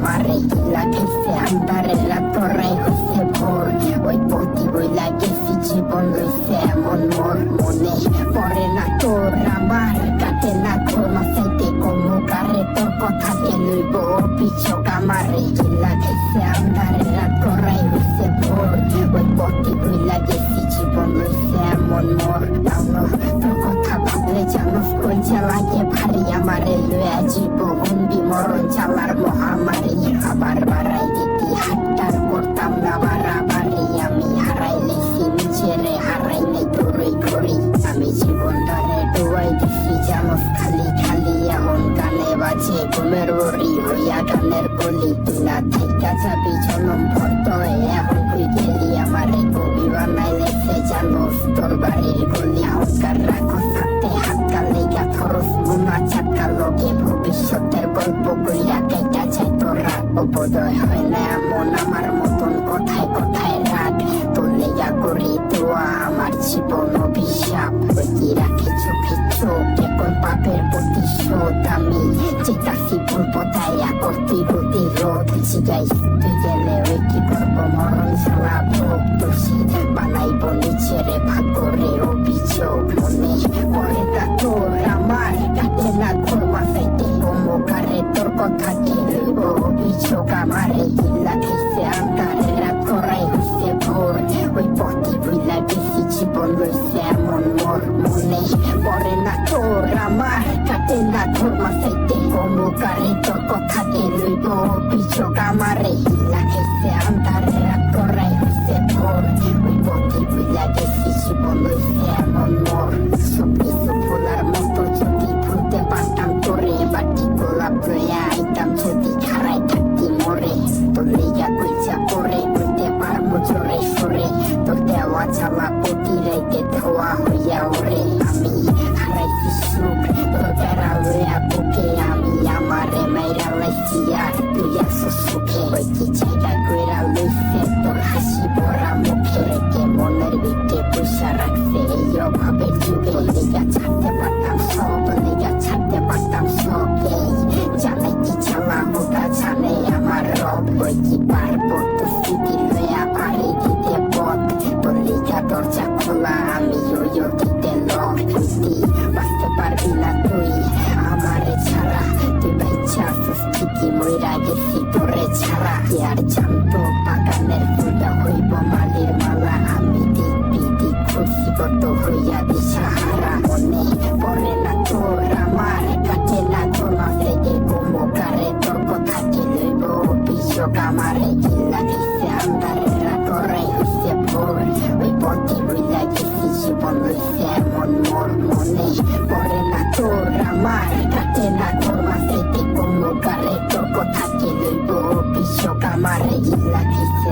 আমারে গিলা খেছে আন্ধারে রাত করাই হইছে ভোর ওই পতি বইলা গেছি জীবন লইছে এমন মোর মনে পড়ে না তোর আমার কাটে না তোর মাসাইতে কমু কারে তোর কথাকে লইব পিছক আমারে গিলা খেছে আন্ধারে রাত করাই হইছে ভোর ওই পতি বইলা গেছি জীবন লইছে এমন মোর জানো তোর কথা ভাবলে জানো কইছে লাগে ভারী আমারে লইয়া জীবন বিমরণ চালার মহামারী আবার বাড়াই দিতি হাটটার করতাম না বাড়াবাড়ি আমি হারাই লেছি নিজেরে হারাই নাই তোরই ঘড়ি আমি জীবন ধরে ডুবাই দিছি জানো খালি খালি এমন গানে বাজে ঘুমের ওরি হইয়া গানের বলি তুই না থাইকা যাবি জনম ভর্ত এখন কই গেলি আমারে কবি বানাই লেছে জানো তোর বাড়ির গলি অহংকার রাখো সাথে হাত কালে গা খরচ গুনা চাকা লোকে ভবিষ্যতের গল্প কইরা কাইটা যায় তোরা উদয় হয় না এমন আমার মতন কথায় কথায় রাগ তোর লেগা করি দোয়া আমার জীবন অভিশাপ ওই কি রাখি চোখে চোখ এখন পাপের প্রতিশোধ আমি চেতাছি ভুল পথায়া করতে প্রতিরোধ জিগাই তুই গেলে ওই কি করবো মরণ ছাড়া ভোগ দোষী বানাইব নিচেরে ভাগ করে অভিযোগ মনে পড়ে না তোর আমার কাটে না তোর মাথাইতে অমুকারে তোর কথা কি লইব অভিযোগ আমারে গিলা খেছে আন্ধারে রাত করাই হইছে ভোর ওই পথে ভুইলা গেছি জীবন লইছে এমন মোর মনে পড়ে না তোর আমার কাটে না তোর মাথাইতে অমুকারে তোর কথা কি লইব অভিযোগ আমারে গিলা খেছে আন্ধারে রাত করাই হইছে ভোর ওই পথে ভুইলা গেছি জীবন লইছে এমন মোর সব কিছু ভোলার মতো যদি ভুলতে পারতাম তোরে বাটি গোলাপ লইয়া আইতাম যদি খারাই থাকতি মরে তোর লেগা কইচা পরে কইতে পারবো জোরে সরে তোর দেওয়া চালা প্রতি রাইতে ধোয়া হইয়া ওরে আমি হারাইছি সুখ তোর বেড়া লইয়া বুকে আমি আমারে মাইরা লাইছি আর তুই আসো সুখে ওই কি জায়গা কইরা লইছে তোর হাসি ভরা মুখে রেখে মনের ভিতরে পয়সা রাখছে এই অভাবের যুগে লেগা ছাড়তে পারতাম সব লেগা ছাড়তে পারতাম সব এই জানে কি চালা ওটা জানে আমার রব ওই কি পারবো তো স্মৃতি লইয়া পাড়ি দিতে পথ তোর লেগা দরজা খোলা আমি ওই দিতে লক তুই বাঁচতে পারবি না তুই আমারে ছাড়া তুই বাইচা আসিস ঠিকই মইরা গেছি তোরে ছাড়া কে আর জানতো বাগানের ফুলটা হইব মালির মালা আমি দিক বিদিক খুঁজছি কত হইয়া দিশাহারা মনে পড়ে না তোর আমার কাটে না তোর মাথায় গোমকারে তোর কথা কি লইব অভিযোগ আমারে গিলা গেছে আন্ধারে রাত করাই হইছে ভোর ওই পথে বইলা গেছি জীবন লইছে এমন মোর মনে পড়ে না তোর আমার কাটে না তোর মাথায় গোমকারে তোর কথা কি লইব অভিযোগ আমারে গিলা গেছে